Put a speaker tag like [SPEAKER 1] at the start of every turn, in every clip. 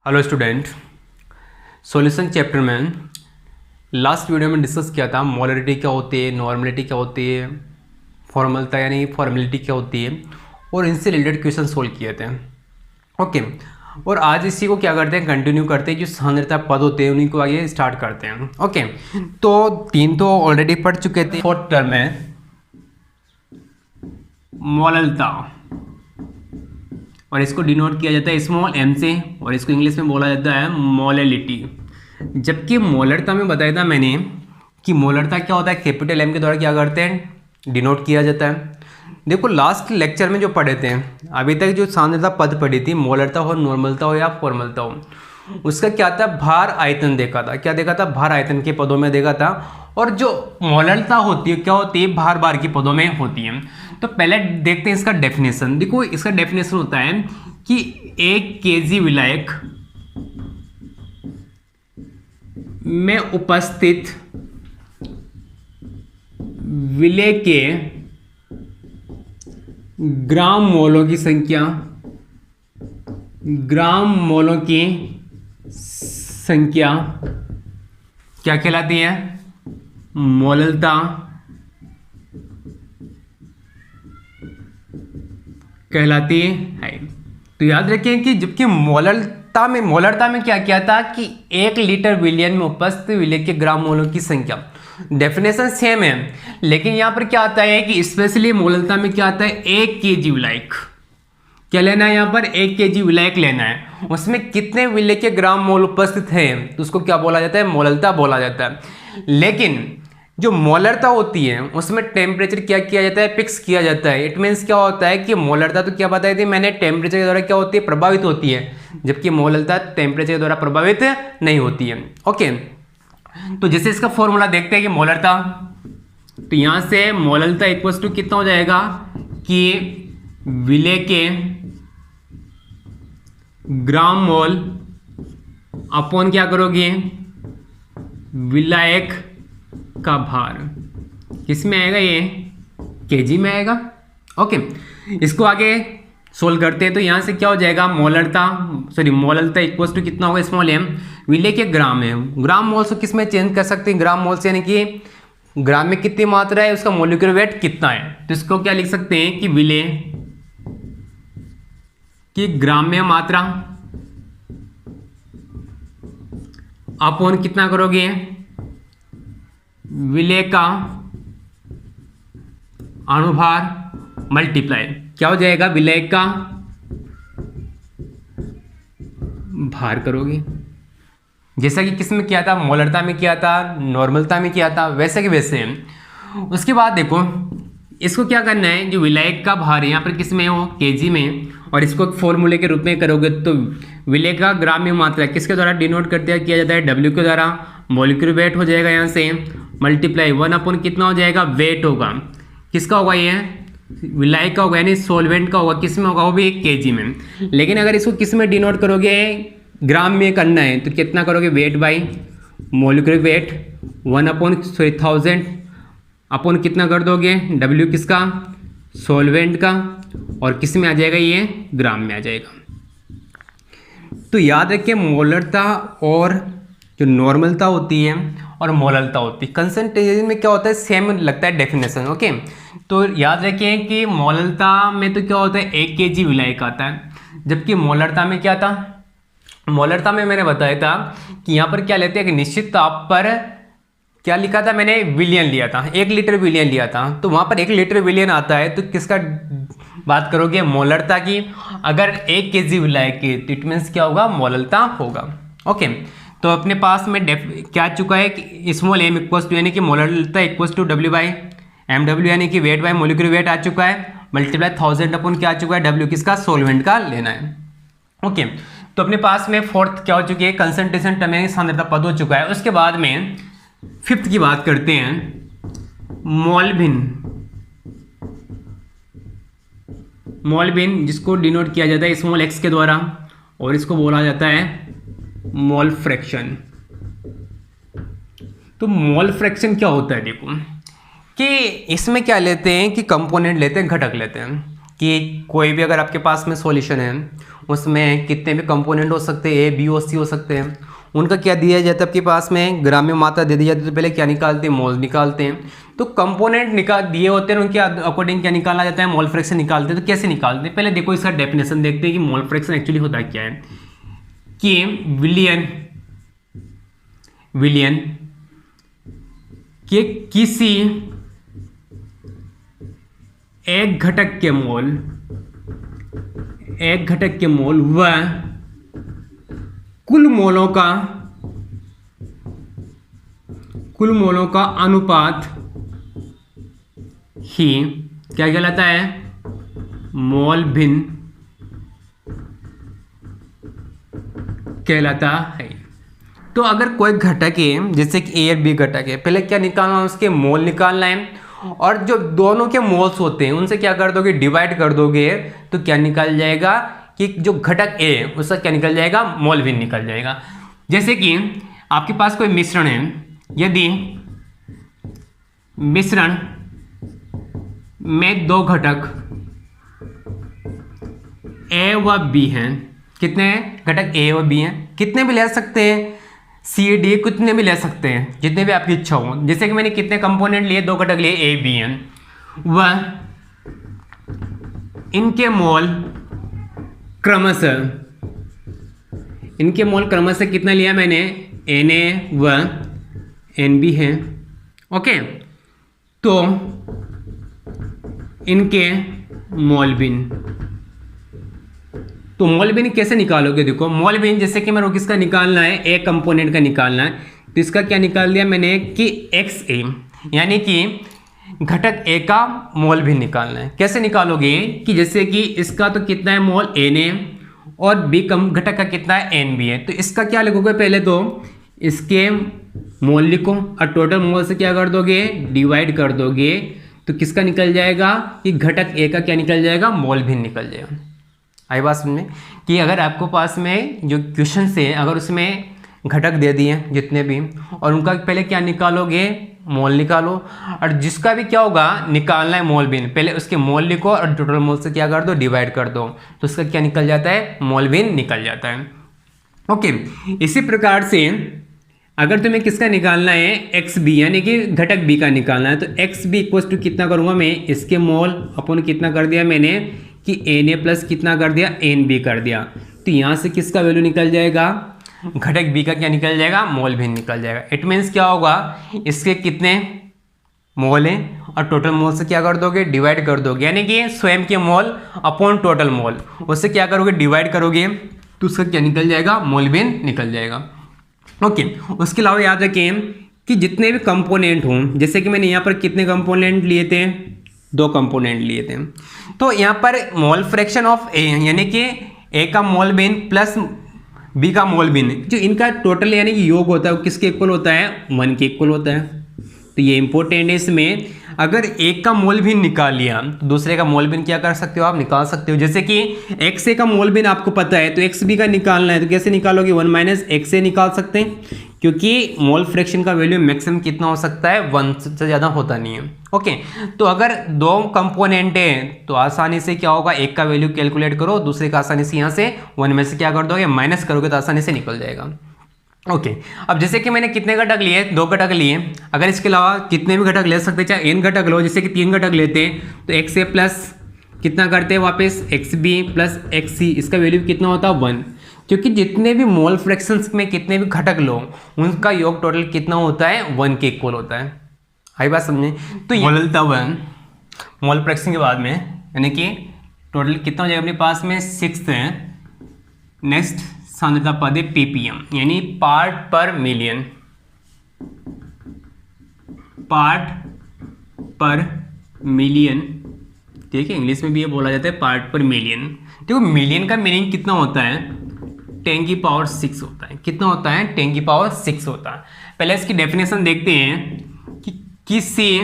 [SPEAKER 1] Hello student, solution chapter में last video में discuss किया था मोलरिटी क्या होती है, नॉर्मलिटी क्या होती है, फॉर्मलता यानी फॉर्मेलिटी क्या होती है और इनसे रिलेटेड क्वेश्चन सोल्व किए थे। ओके, और आज इसी को क्या करते हैं, कंटिन्यू करते हैं। जो सांद्रता पद होते हैं उन्हीं को आगे स्टार्ट करते हैं। ओके, तो तीन तो ऑलरेडी पढ़ चुके थे। फोर्थ टर्म है मोललता और इसको डिनोट किया जाता है स्मॉल m से और इसको इंग्लिश में बोला जाता है मोलैलिटी। जबकि मोलरता में बताया था मैंने कि मोलरता क्या होता है, कैपिटल M के द्वारा क्या करते हैं, डिनोट किया जाता है। देखो लास्ट लेक्चर में जो पढ़े थे, अभी तक जो सांद्रता पद पढ़ी थी, मोलरता हो, नॉर्मलता हो या फॉर्मलता हो, उसका क्या था, भार आयतन देखा था। क्या देखा था, भार आयतन के पदों में देखा था। और जो मोलरता होती है क्या होती है, भार बार के पदों में होती है। तो पहले देखते हैं इसका डेफिनेशन। देखो इसका डेफिनेशन होता है कि 1 kg विलायक में उपस्थित विलेय के ग्राम मोलों की संख्या, ग्राम मोलों की संख्या क्या कहलाती है, मोललता कहलाती है। तो याद रखें कि जबकि मोलरता में क्या किया था कि 1 लीटर विलियन में उपस्थित विलेय के ग्राम मोलों की संख्या, डेफिनेशन सेम है, लेकिन यहां पर क्या आता है कि स्पेशली मोलरता में क्या आता है, 1 kg विलायक क्या लेना है, यहां पर 1 kg विलायक लेना है। उसमें कितने विलेय के ग्राम मोल उपस्थित है तो उसको क्या बोला जाता है, मोललता बोला जाता है। लेकिन जो मोलरता होती है उसमें टेम्परेचर क्या किया जाता है, फिक्स किया जाता है। इट मीन्स क्या होता है कि मोलरता तो क्या बताई थी मैंने, टेम्परेचर के द्वारा क्या होती है, प्रभावित होती है, जबकि मोलरता टेम्परेचर के द्वारा प्रभावित नहीं होती है। ओके, तो जैसे इसका फॉर्मूला देखते हैं कि मोलरता, तो यहां से मोलरता इक्वल्स टू कितना हो जाएगा कि विलेय के ग्राम मोल अपॉन क्या करोगे, विलायक का भार, किसमें आएगा, ये केजी में आएगा। ओके, इसको आगे सोल्व करते हैं। तो यहां से क्या हो जाएगा, मोलरता इक्वल्स टू कितना होगा, स्मॉल m, विलेय के ग्राम है। ग्राम मोल से किस में चेंज कर सकते हैं, ग्राम मोल से, यानी कि ग्राम में कितनी मात्रा है, उसका मोलिक्यूलर वेट कितना है। तो इसको क्या लिख सकते हैं कि विलेय की ग्राम्य मात्रा अपॉन कितना करोगे, विलेय का अणुभार मल्टीप्लाई, क्या हो जाएगा, विलेय का भार करोगे। जैसा कि किस में किया था, मोलरता में किया था, नॉर्मलता में किया था, वैसे के वैसे। उसके बाद देखो इसको क्या करना है, जो विलायक का भार है यहाँ पर किस में हो, केजी में, और इसको फॉर्मूले के रूप में करोगे तो विलेय का ग्राम्य मात्रा किसके द्वारा डिनोट किया जाता है, डब्ल्यू के द्वारा। मॉलिक्यूलर वेट हो जाएगा यहाँ से मल्टीप्लाई 1 अपॉन कितना हो जाएगा, वेट होगा, किसका होगा, ये विलायक का होगा, यानी सोलवेंट का होगा, किस में होगा, वो भी केजी में। लेकिन अगर इसको किस में डिनोट करोगे, ग्राम में करना है, तो कितना करोगे, weight by molecular weight 1 upon 1000 upon कितना कर दोगे, डब्ल्यू किसका, सोलवेंट का, और किस में आ जाएगा, ये ग्राम में आ जाएगा। तो याद रखिए मोलरता और जो नॉर्मलता होती है और मोलरता होती है, कंसंट्रेशन में क्या होता है, सेम लगता है डेफिनेशन। ओके, तो याद रखें कि मोलरता में तो क्या होता है, 1 kg विलायक आता है, जबकि मोलरता में क्या था, मोलरता में मैंने बताया था कि यहाँ पर क्या लेते हैं कि निश्चित ताप पर क्या लिखा था मैंने, विलियन लिया था, 1 लीटर विलियन लिया था, तो वहाँ पर 1 लीटर विलियन आता है, तो किसका बात करोगे, मोलरता की। अगर 1 kg विलायक की, तो इट मीन्स क्या होगा, मोलरता होगा। ओके, तो अपने पास में क्या आ चुका है कि स्मॉल m इक्वल्स टू, यानी कि मोलरता equals to W by mw, यानी कि वेट बाई मोलिक्यूलर वेट आ चुका है, मल्टीप्लाई 1000 अपॉन क्या आ चुका है, W किसका, सोलवेंट का लेना है। ओके, तो अपने पास में फोर्थ क्या हो चुकी है, कंसंट्रेशन टर्म यानी सांद्रता पद हो चुका है। उसके बाद में फिफ्थ की बात करते हैं, मोलबिन, जिसको डिनोट किया जाता है स्मॉल x के द्वारा, और इसको बोला जाता है मोल फ्रैक्शन। तो मोल फ्रैक्शन क्या होता है, देखो कि इसमें क्या लेते हैं कि कंपोनेंट लेते हैं, घटक लेते हैं, कि कोई भी अगर आपके पास में सॉल्यूशन है उसमें कितने भी कंपोनेंट हो सकते हैं, ए बी और सी हो सकते हैं, उनका क्या दिया जाता है आपके पास में, ग्राम में मात्रा दे दी जाती है, तो पहले क्या निकालते हैं, मोल निकालते हैं। तो कंपोनेंट निकाल दिए होते हैं, उनके अकॉर्डिंग क्या निकाला जाता है, मोल फ्रैक्शन निकालते हैं। तो कैसे निकालते हैं, पहले देखो इसका डेफिनेशन देखते हैं कि मोल फ्रैक्शन एक्चुअली होता क्या है। कि विलियन के किसी एक घटक के मोल व कुल मोलों का अनुपात ही क्या कहलाता है, मोल भिन्न कहलाता है। तो अगर कोई घटक है, जैसे कि ए और बी घटक है, पहले क्या निकालना है, उसके मोल निकालना है, और जो दोनों के मोल्स होते हैं उनसे क्या कर दोगे, डिवाइड कर दोगे, तो क्या निकल जाएगा कि जो घटक ए उसका क्या निकल जाएगा, मोल भिन्न निकल जाएगा। जैसे कि आपके पास कोई मिश्रण है, यदि मिश्रण में दो घटक ए व बी हैं, कितने घटक ए व बी हैं, कितने भी ले सकते हैं, सी डी कितने भी ले सकते हैं, जितने भी आपकी इच्छा हो। जैसे कि मैंने कितने कंपोनेंट लिए, दो घटक लिए ए बी हैं, वह इनके मोल क्रमशः कितना लिया मैंने, एन ए व एन बी है। ओके, तो इनके मोल भिन्न, तो मोल भिन्न कैसे निकालोगे, देखो मोल भिन्न जैसे कि मेरे को किसका निकालना है, ए कंपोनेंट का निकालना है, तो इसका क्या निकाल दिया मैंने कि एक्स ए, यानी कि घटक ए का मोल भिन्न निकालना है। कैसे निकालोगे कि जैसे कि इसका तो कितना है मोल एन ए और बी कम घटक का कितना है एन बी है, तो इसका क्या लिखोगे, पहले तो इसके मोल लिखो और टोटल मोल से क्या कर दोगे, डिवाइड कर दोगे, तो किसका निकल जाएगा कि घटक ए का क्या निकल जाएगा, मोल भिन्न निकल जाएगा। आई बात समझ में कि अगर आपको पास में जो क्वेश्चन से अगर उसमें घटक दे दिए जितने भी, और उनका पहले क्या निकालोगे, मोल निकालो, और जिसका भी क्या होगा निकालना है मोल भिन्न, पहले उसके मोल लिखो और टोटल मोल से क्या कर दो, डिवाइड कर दो, तो उसका क्या निकल जाता है, मोल भिन्न निकल जाता है। ओके, इसी प्रकार से अगर तुम्हें किसका निकालना है, एक्स बी, यानी कि घटक बी का निकालना है, तो एक्स बी इक्वल टू कितना करूँगा मैं, इसके मोल अपन कितना कर दिया मैंने कि एन ए प्लस कितना कर दिया, एन बी कर दिया, तो यहाँ से किसका वैल्यू निकल जाएगा, घटक बी का क्या निकल जाएगा, मोल भिन्न निकल जाएगा। इट मीन्स क्या होगा, इसके कितने मोल हैं और टोटल मोल से क्या कर दोगे, डिवाइड कर दोगे, यानी कि स्वयं के मोल अपॉन टोटल मोल, उससे क्या करोगे, डिवाइड करोगे, तो उसका क्या निकल जाएगा, मोल भिन्न निकल जाएगा। ओके, उसके अलावा याद रखें कि जितने भी कंपोनेंट हों, जैसे कि मैंने यहाँ पर कितने कंपोनेंट लिए थे, दो कंपोनेंट लिए थे, तो यहाँ पर मोल फ्रैक्शन ऑफ ए, यानी कि ए का मोल भिन्न प्लस बी का मोल भिन्न, जो इनका टोटल यानी कि योग होता है वो किसके इक्वल होता है, 1 के इक्वल होता है। तो ये इंपॉर्टेंट है, इसमें अगर एक का मोल भिन्न निकाल लिया तो दूसरे का मोल भिन्न क्या कर सकते हो, आप निकाल सकते हो। जैसे कि एक्स ए का मोल भिन्न आपको पता है, तो एक्स बी का निकालना है, तो कैसे निकालोगे, 1 माइनस एक्स ए निकाल सकते हैं, क्योंकि मोल फ्रैक्शन का वैल्यू मैक्सिमम कितना हो सकता है, 1 से ज़्यादा होता नहीं है। ओके, तो अगर दो कंपोनेंट है तो आसानी से क्या होगा, एक का वैल्यू कैलकुलेट करो, दूसरे का आसानी से यहाँ से 1 में से क्या कर दोगे, माइनस करोगे, तो आसानी से निकल जाएगा। ओके, अब जैसे कि मैंने कितने घटक लिए, 2 घटक लिए, अगर इसके अलावा कितने भी घटक ले सकते, चाहे n घटक लो, जैसे कि 3 घटक लेते हैं तो एक्स ए प्लस कितना करते हैं वापस, एक्स बी प्लस एक्स सी, इसका वैल्यू कितना होता है, 1, क्योंकि जितने भी मोल फ्रैक्शंस में कितने भी घटक लो उनका योग टोटल कितना होता है, 1 के इक्वल होता है। आई बात समझे, तो मोलता 1 मोल फ्रैक्शन के बाद में, यानी कि टोटल कितना हो जाएगा अपने पास में, 6 है। नेक्स्ट सांद्रता पद है ppm, यानी पार्ट पर मिलियन, पार्ट पर मिलियन, ठीक है, इंग्लिश में भी ये बोला जाता है पार्ट पर मिलियन। देखो मिलियन का मीनिंग कितना होता है, 10 की पावर 6 होता है, कितना होता है, 10 की पावर 6 होता है। पहले इसकी डेफिनेशन देखते हैं कि किसी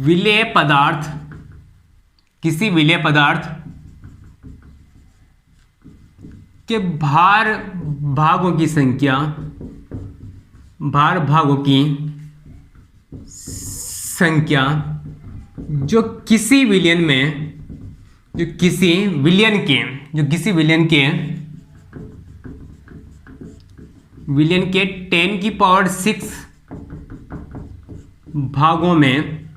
[SPEAKER 1] विलेय पदार्थ के भार भागों की संख्या जो किसी विलियन के जो किसी विलयन के 10⁶ भागों में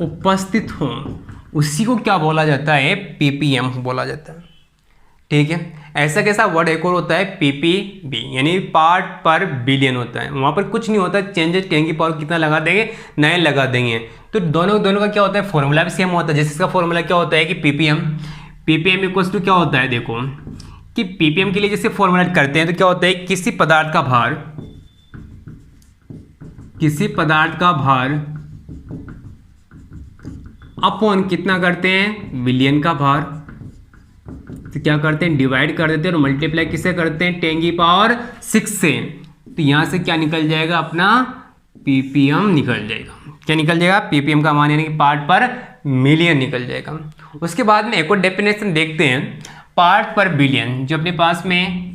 [SPEAKER 1] उपस्थित हो, उसी को क्या बोला जाता है, ppm बोला जाता है। ठीक है, ऐसा कैसा वर्ड एक और होता है ppb, यानी पार्ट पर बिलियन होता है। वहाँ पर कुछ नहीं होता, चेंजेस 10 की पावर कितना लगा देंगे, 9 लगा देंगे। तो दोनों का क्या होता है, फॉर्मूला भी सेम होता है। जैसे इसका फॉर्मूला क्या होता है कि ppm इक्वल्स टू क्या होता है, देखो कि ppm के लिए जैसे फॉर्मूलेट करते हैं तो क्या होता है, किसी पदार्थ का भार अपॉन कितना करते हैं, बिलियन का भार, तो क्या करते हैं, डिवाइड कर देते हैं और मल्टीप्लाई किससे करते हैं, 10⁶ से। तो यहाँ से क्या निकल जाएगा, अपना ppm निकल जाएगा। क्या निकल जाएगा, ppm का मान यानी कि पार्ट पर मिलियन निकल जाएगा। उसके बाद में एक और डेफिनेशन देखते हैं, पार्ट पर बिलियन, जो अपने पास में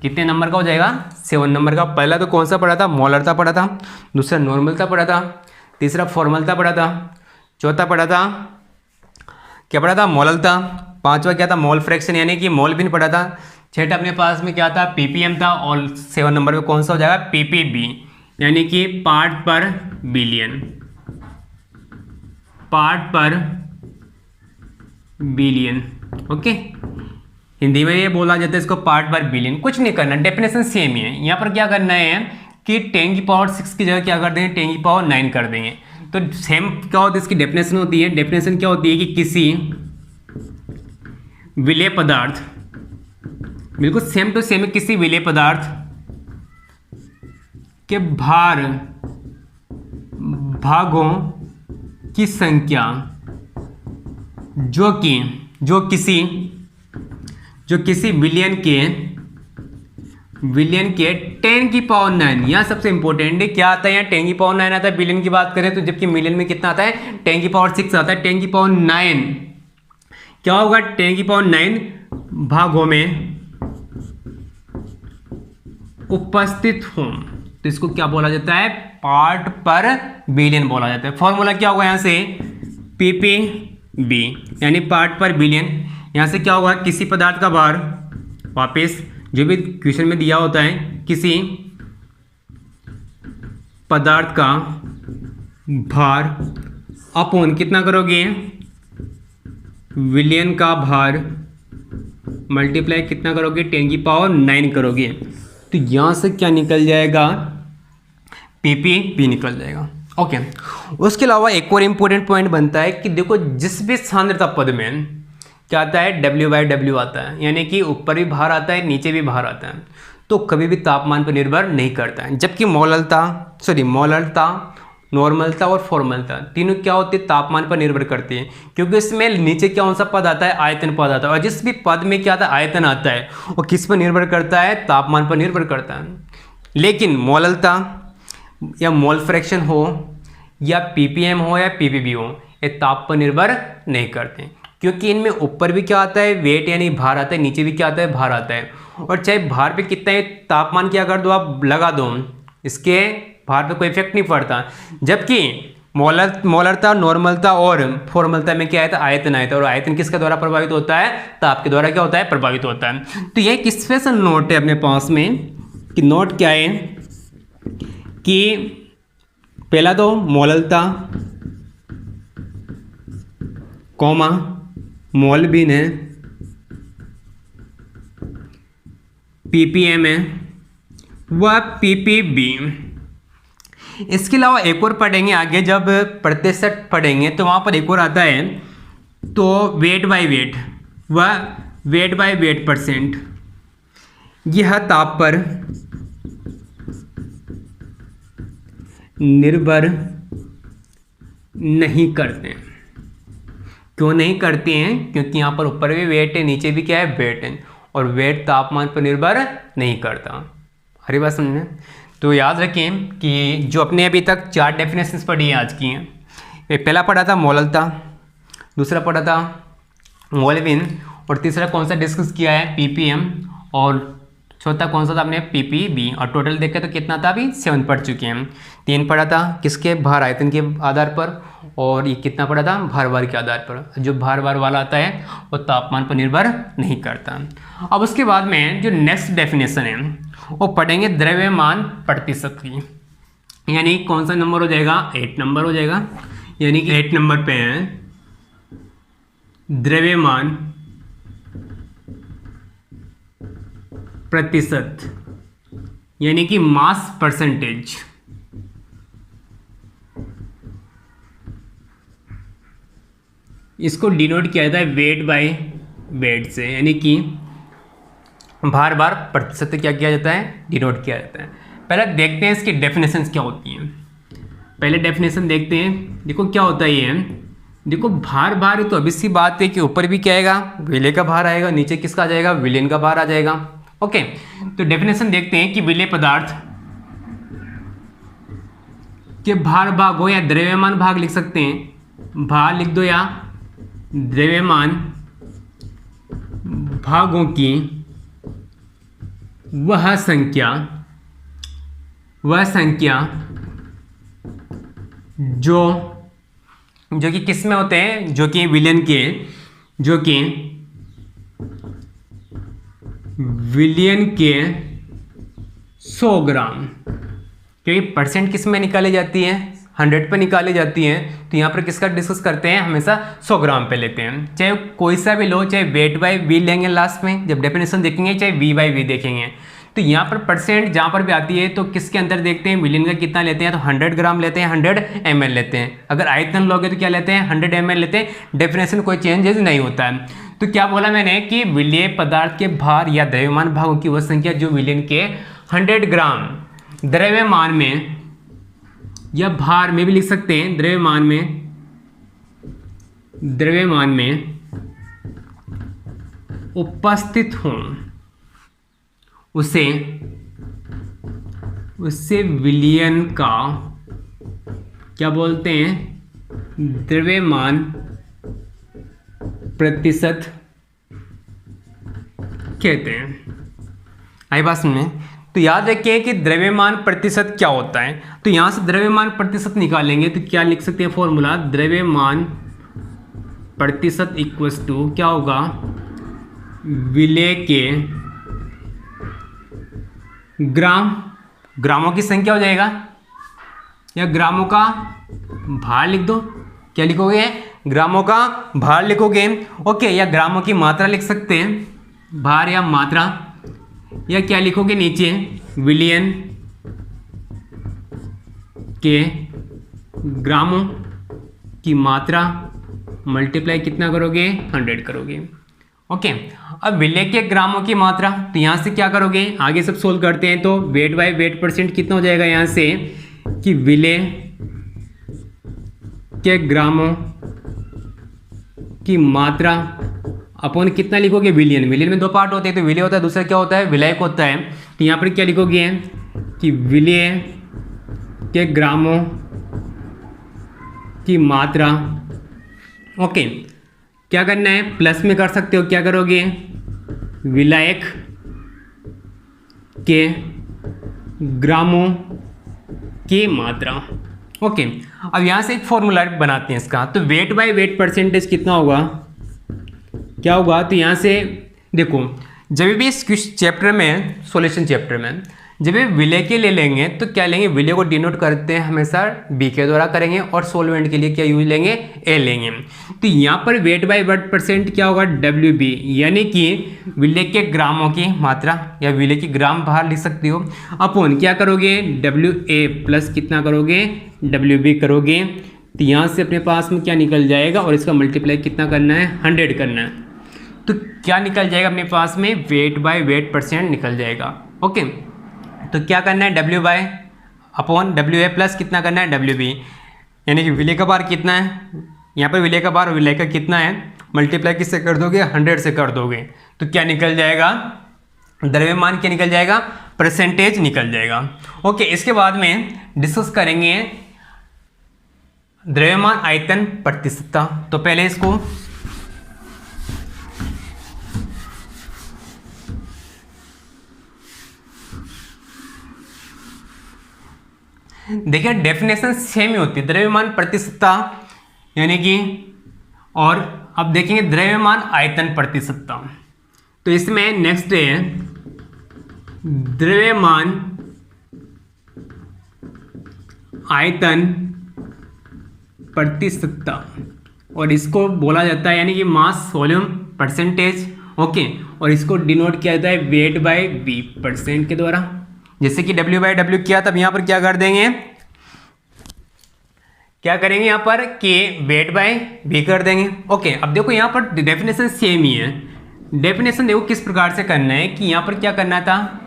[SPEAKER 1] कितने नंबर का हो जाएगा, 7 नंबर का। पहला तो कौन सा पढ़ा था, मोलरता पढ़ा था, दूसरा नॉर्मलता पढ़ा था, तीसरा फॉर्मलता पढ़ा था, चौथा पढ़ा था क्या पढ़ा था, मोललता, पांचवा क्या था, मोल फ्रैक्शन यानी कि मोल भी पढ़ा था, छठा अपने पास में क्या था, ppm था, और 7 नंबर पे कौन सा हो जाएगा, ppb यानी कि पार्ट पर बिलियन, ओके। हिंदी में ये बोला जाता है इसको पार्ट पर बिलियन। कुछ नहीं करना, डेफिनेशन सेम ही है। यहाँ पर क्या करना है कि 10⁶ की जगह क्या कर देंगे, 10⁹ कर देंगे। तो सेम क्या होती है, इसकी डेफिनेशन होती है, डेफिनेशन क्या होती है कि किसी विलेय पदार्थ, बिल्कुल सेम टू सेम, किसी विलेय पदार्थ के भागों की संख्या जो किसी विलियन के 10⁹ यहाँ सबसे इंपॉर्टेंट है, क्या आता है, यहाँ 10⁹ आता है बिलियन की बात करें तो, जबकि मिलियन में कितना आता है, 10⁶ आता है। 10⁹ क्या होगा, 10⁹ भागों में उपस्थित हो, तो इसको क्या बोला जाता है, पार्ट पर बिलियन बोला जाता है। फॉर्मूला क्या होगा यहाँ से, ppb यानी पार्ट पर बिलियन। यहाँ से क्या होगा, किसी पदार्थ का भार, वापस जो भी क्वेश्चन में दिया होता है, किसी पदार्थ का भार अपॉन कितना करोगे, विलियन का भार, मल्टीप्लाई कितना करोगे, 10⁹ करोगे। तो यहाँ से क्या निकल जाएगा, ppb निकल जाएगा, ओके। उसके अलावा एक और इम्पोर्टेंट पॉइंट बनता है कि देखो, जिस भी सांद्रता पद में क्या आता है, W/W आता है, यानी कि ऊपर भी भार आता है, नीचे भी भार आता है, तो कभी भी तापमान पर निर्भर नहीं करता है। जबकि मोलरता, नॉर्मलता और फॉर्मलता तीनों क्या होते हैं, तापमान पर निर्भर करती है, क्योंकि इसमें नीचे क्या सा पद आता है, आयतन पद आता है, और जिस भी पद में क्या आता है, आयतन आता है, वो किस पर निर्भर करता है, तापमान पर निर्भर करता है। लेकिन मोलरता या मोल फ्रैक्शन हो या ppm हो या ppb हो, ये ताप पर निर्भर नहीं करते, क्योंकि इनमें ऊपर भी क्या आता है, वेट यानी भार आता है, नीचे भी क्या आता है, भार आता है। और चाहे भार पे कितना है, तापमान क्या कर दो आप, लगा दो, इसके भार पे कोई इफेक्ट नहीं पड़ता। जबकि मोलरता, नॉर्मलता और फॉर्मलता में क्या आता है, आयतन आता है, और आयतन किसके द्वारा प्रभावित होता है, ताप के द्वारा क्या होता है, प्रभावित होता है। तो ये एक स्पेशल नोट है अपने पास में, कि नोट क्या है कि पहला तो मोलरता, कॉमा मोल बिन है, ppm है, वह ppb। इसके अलावा एक और पढ़ेंगे आगे, जब प्रतिशत पढ़ेंगे तो वहाँ पर एक और आता है, तो वेट बाय वेट, वह वेट बाय वेट %, यह ताप पर निर्भर नहीं करते। क्यों नहीं करते हैं, क्योंकि यहाँ पर ऊपर भी वेट है, नीचे भी क्या है, वेट है, और वेट तापमान पर निर्भर नहीं करता। हरी बात समझे। तो याद रखें कि जो अपने अभी तक 4 डेफिनेशंस पढ़ी हैं आज की हैं, पहला पढ़ा था मोलरता, दूसरा पढ़ा था मोल बिन, और तीसरा कौन सा डिस्कस किया है, ppm, और चौथा कौन सा था अपने PPB, और टोटल देखें तो कितना था, अभी 7 पढ़ चुके हैं। 3 पढ़ा था किसके, भार आयतन के आधार पर, और ये कितना पढ़ा था, भार के आधार पर। जो भार वाला आता है वो तापमान पर निर्भर नहीं करता। अब उसके बाद में जो नेक्स्ट डेफिनेशन है वो पढ़ेंगे द्रव्यमान प्रतिशत की, यानी कौन सा नंबर हो जाएगा, 8 नंबर हो जाएगा। यानी कि 8 नंबर पे है द्रव्यमान प्रतिशत, यानी कि मास परसेंटेज। इसको डिनोट किया जाता है वेट बाय वेट से, यानी कि भार प्रतिशत क्या किया जाता है, डिनोट किया जाता है। पहले देखते हैं इसकी डेफिनेशन क्या होती हैं। पहले डेफिनेशन देखते हैं। देखो क्या होता है ये, देखो भार तो अभी सी बात है कि ऊपर भी क्या आएगा, विलेय का भार आएगा, नीचे किसका आ जाएगा, विलयन का भार आ जाएगा। ओके, तो डेफिनेशन देखते हैं कि विलेय पदार्थ के भार भाग हो, या द्रव्यमान भाग लिख सकते हैं, भार लिख दो, या द्रव्यमान भागों की वह संख्या जो कि किस में होते हैं, जो कि विलयन के, जो कि विलयन के 100 ग्राम, क्योंकि परसेंट किस में निकाली जाती है, 100 पे निकाली जाती है। तो यहाँ पर किसका डिस्कस करते हैं, हमेशा 100 ग्राम पे लेते हैं। चाहे कोई सा भी लो, चाहे वेट बाय वी लेंगे लास्ट में जब डेफिनेशन देखेंगे, चाहे वी बाय वी देखेंगे। तो यहाँ पर परसेंट जहाँ पर भी आती है तो किसके अंदर देखते हैं, विलयन का कितना लेते हैं, तो 100 ग्राम लेते हैं, 100 ml लेते हैं। अगर आयतन लोगे तो क्या लेते हैं, 100 ml लेते हैं। डेफिनेशन कोई चेंजेस नहीं होता है। तो क्या बोला मैंने कि विलेय पदार्थ के भार या द्रव्यमान भागों की वह संख्या जो विलयन के 100 ग्राम द्रव्यमान में या भार में भी लिख सकते हैं, द्रव्यमान में उपस्थित हों, उसे विलयन का क्या बोलते हैं, द्रव्यमान प्रतिशत कहते हैं। आई बात में। तो याद रखिए कि द्रव्यमान प्रतिशत क्या होता है। तो यहां से द्रव्यमान प्रतिशत निकालेंगे तो क्या लिख सकते हैं फॉर्मूला, द्रव्यमान प्रतिशत इक्वल्स टू क्या होगा, विलेय के ग्रामों की संख्या हो जाएगा, या ग्रामों का भार लिख दो। क्या लिखोगे, ग्रामों का भार लिखोगे। ओके, या ग्रामों की मात्रा लिख सकते हैं, भार या मात्रा, या क्या लिखोगे नीचे, विलयन के ग्रामों की मात्रा मल्टीप्लाई कितना करोगे, 100 करोगे। ओके, अब विलेय के ग्रामों की मात्रा, तो यहाँ से क्या करोगे, आगे सब सोल्व करते हैं। तो वेट बाय वेट परसेंट कितना हो जाएगा यहाँ से, कि विलेय के ग्रामों की मात्रा अपॉन कितना लिखोगे, विलियन। विलियन में 2 पार्ट होते हैं, तो विलेय होता है, दूसरा क्या होता है, विलायक होता है। तो यहाँ पर क्या लिखोगे कि विलेय के ग्रामों की मात्रा। ओके, क्या करना है, प्लस में कर सकते हो, क्या करोगे, विलायक के ग्रामों की मात्रा। ओके, अब यहाँ से एक फॉर्मूला बनाते हैं इसका। तो वेट बाय वेट परसेंटेज कितना होगा, क्या होगा, तो यहाँ से देखो, जब भी इस चैप्टर में, सॉल्यूशन चैप्टर में जब भी विलेय के ले लेंगे तो क्या लेंगे, विलेय को डिनोट करते हैं हमेशा बी के द्वारा करेंगे, और सोलवेंट के लिए क्या यूज लेंगे, ए लेंगे। तो यहाँ पर वेट बाय वेट परसेंट क्या होगा, WB, यानी कि विलेय के ग्रामों की मात्रा या विलेय की ग्राम भार लिख सकते हो, अपॉन क्या करोगे, WA प्लस कितना करोगे, WB करोगे। तो यहाँ से अपने पास में क्या निकल जाएगा, और इसका मल्टीप्लाई कितना करना है, 100 करना है। तो क्या निकल जाएगा अपने पास में, वेट बाय वेट परसेंट निकल जाएगा। ओके, तो क्या करना है, W by upon WA plus कितना करना है, WB, यानी कि विलेय का भार कितना है, यहाँ पर विलेय का भार और विलेय का कितना है, मल्टीप्लाई किससे कर दोगे, 100 से कर दोगे। तो क्या निकल जाएगा, द्रव्यमान क्या निकल जाएगा, परसेंटेज निकल जाएगा। ओके, इसके बाद में डिस्कस करेंगे द्रव्यमान आयतन प्रतिशतता। तो पहले इसको देखिए डेफिनेशन सेम ही होती है, द्रव्यमान प्रति सत्ता यानी कि, और अब देखेंगे द्रव्यमान आयतन प्रति सत्ता। तो इसमें नेक्स्ट है द्रव्यमान आयतन प्रति सत्ता, और इसको बोला जाता है यानी कि मास वॉल्यूम परसेंटेज। ओके, और इसको डिनोट किया जाता है वेट बाय वी परसेंट के द्वारा। जैसे कि W बाय W किया, तब यहां पर क्या कर देंगे, क्या करेंगे यहाँ पर के वेट बाय वी कर देंगे। ओके, अब देखो यहाँ पर डेफिनेशन सेम ही है। डेफिनेशन देखो किस प्रकार से करना है कि यहाँ पर क्या करना था,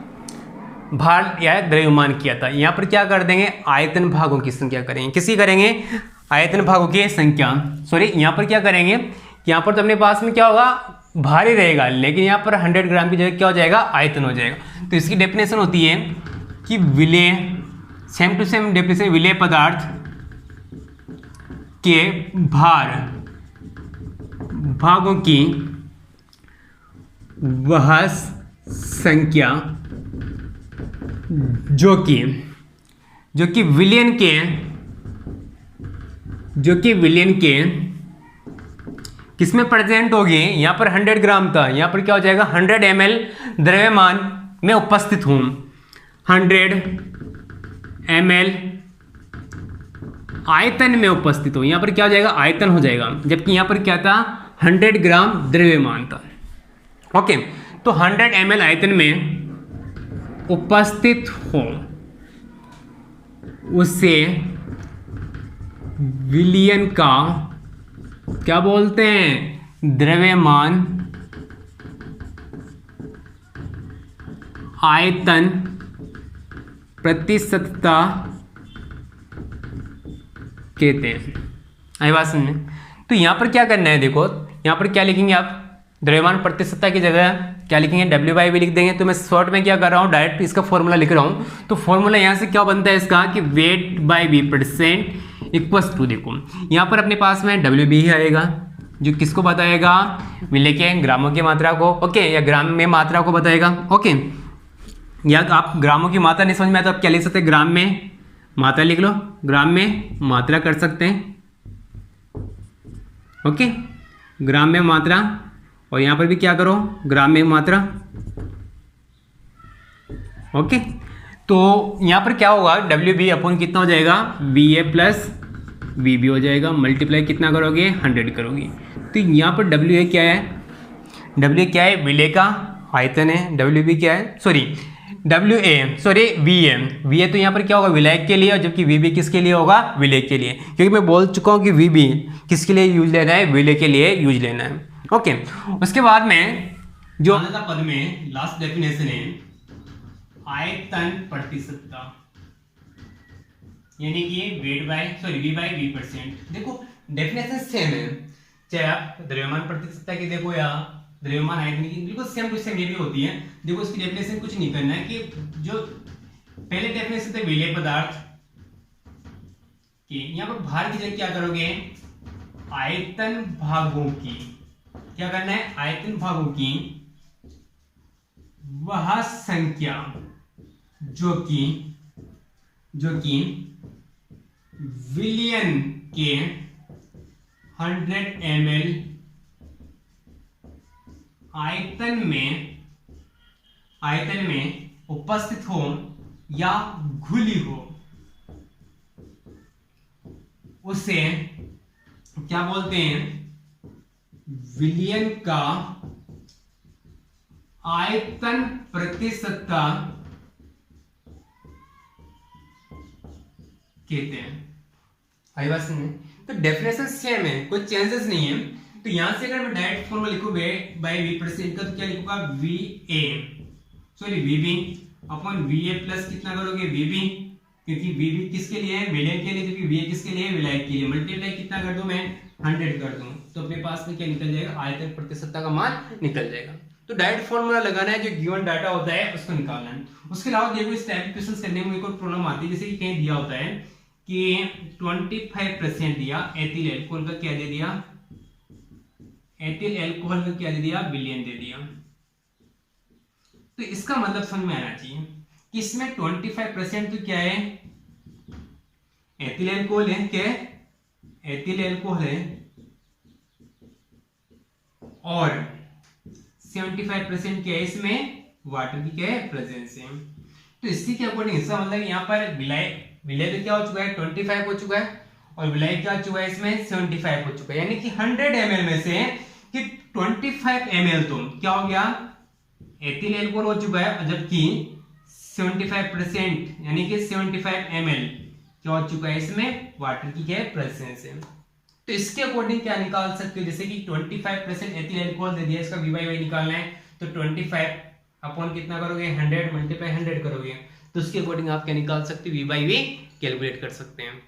[SPEAKER 1] भार या द्रव्यमान किया था, यहाँ पर क्या कर देंगे आयतन भागों की संख्या करेंगे। किसकी करेंगे, आयतन भागों की संख्या। सॉरी, यहाँ पर क्या करेंगे, यहाँ पर तो अपने पास में क्या होगा, भारी रहेगा, लेकिन यहाँ पर 100 ग्राम की जगह क्या हो जाएगा, आयतन हो जाएगा। तो इसकी डेफिनेशन होती है कि विलेय, सेम टू सेम डेफिनेशन, विलेय पदार्थ के भार भागों की वह संख्या जो कि विलियन के किसमें प्रेजेंट होगी, यहां पर 100 ग्राम था, यहां पर क्या हो जाएगा 100 ml द्रव्यमान में उपस्थित हूं, 100 ml आयतन में उपस्थित हो, यहां पर क्या हो जाएगा आयतन हो जाएगा, जबकि यहां पर क्या था 100 ग्राम द्रव्यमान था। ओके, तो 100 ml आयतन में उपस्थित हो उसे विलियन का क्या बोलते हैं, द्रव्यमान आयतन प्रतिशतता कहते हैं। आई बात समझ में। तो यहां पर क्या करना है, देखो यहां पर क्या लिखेंगे आप, द्रव्यमान प्रतिशतता की जगह क्या लिखेंगे, W बाई वी लिख देंगे। तो मैं शॉर्ट में क्या कर रहा हूँ, डायरेक्ट इसका फॉर्मूला लिख रहा हूँ। तो फॉर्मूला यहाँ से क्या बनता है इसका कि weight by V percent equals to, देखो यहाँ पर अपने पास में WB ही आएगा, जो किसको बताएगा, विलेय के ग्रामों की मात्रा को। ओके, या ग्राम में मात्रा को बताएगा। ओके, या आप ग्रामों की मात्रा नहीं समझ में आया तो आप क्या लिख सकते हैं, ग्राम में मात्रा लिख लो, ग्राम में मात्रा कर सकते हैं। ओके, ग्राम में मात्रा, और यहां पर भी क्या करो, ग्राम में मात्रा। ओके, तो यहां पर क्या होगा, WB अपॉन कितना हो जाएगा, VA प्लस VB हो जाएगा, मल्टीप्लाई कितना करोगे, 100 करोगे। तो यहां पर WA क्या है, WA क्या है, विलेय का आयतन है। WB क्या है, VA तो यहाँ पर क्या होगा, विलायक के लिए, और जबकि VB किसके लिए होगा, विलेय के लिए, क्योंकि मैं बोल चुका हूँ कि VB किसके लिए यूज लेना है, विलेय के लिए यूज लेना है। ओके, उसके बाद में जो पद में लास्ट डेफिनेशन है आयतन प्रतिशतता, यानी कि V बाई वी परसेंट। देखो डेफिनेशन सेम है, चाहे आप द्रव्यमान प्रतिशतता की देखो या द्रव्यमान आयतन की, बिल्कुल सेम टू सेम ये भी होती है। देखो इसकी डेफिनेशन कुछ नहीं करना है, कि जो पहले डेफिनेशन थे विलेय पदार्थ की, यहां पर भार की जगह क्या करोगे, आयतन भागों की, क्या करना है, आयतन भागों की वह संख्या जो कि विलियन के 100 ml आयतन में उपस्थित हो या घुली हो, उसे क्या बोलते हैं, विलियन का आयतन प्रतिशतता कहते हैं। आई बात समझ में। तो डेफिनेशन सेम है, कोई चेंजेस नहीं है। तो यहां से अगर मैं डायरेक्ट फॉर्मूला लिखूं वेट बाई वी परसेंट का, तो क्या लिखूंगा, VB अपॉन VA प्लस कितना करोगे, VB, क्योंकि VB किसके लिए है, विलेय के लिए, जबकि VA किसके लिए है, विलायक के लिए। मल्टीप्लाई कितना कर दूं मैं, 100 कर दूं, तो अपने पास में क्या निकल जाएगा, आयतन प्रतिशतता का मान निकल जाएगा। तो डायरेक्ट फॉर्मूला लगाना है, जो गिवन डाटा होता है उसको निकालना है। उसके अलावा देखो इस टाइप क्वेश्चन करने में कोई प्रॉब्लम आती है, जैसे कि कहीं दिया होता है कि 25% दिया एथिल एल्कोहल का, क्या दे दिया, एथिल एल्कोहल का क्या दे दिया, विलियन दे दिया। तो इसका मतलब समझ में आना चाहिए कि इसमें 25% तो क्या है, एथिल एल्कोहल है क्या, एथिल एल्कोहल है और 75% क्या है इसमें, वाटर की क्या है, प्रेजेंस है। तो इसी के अकॉर्डिंग इसका मतलब यहाँ पर विलय तो क्या हो चुका है, 25 हो चुका है, और विलय क्या हो चुका है इसमें, 75 हो चुका है। यानी कि 100 ml में से कि 25 ml तो क्या हो गया, एथिल एल्कोहल हो चुका है, जबकि 75% यानी कि 75 ml क्या हो चुका है इसमें, वाटर की क्या है, प्रेजेंस है। तो इसके अकॉर्डिंग क्या निकाल सकते हो, जैसे कि 25% एथिल एल्कोहल दे दिया, इसका वी बाई वाई निकालना है, तो 25 अपॉन कितना करोगे, 100 मल्टीप्लाई 100 करोगे, तो उसके अकॉर्डिंग आप क्या निकाल सकते हो, वी बाई वी कैलकुलेट कर सकते हैं।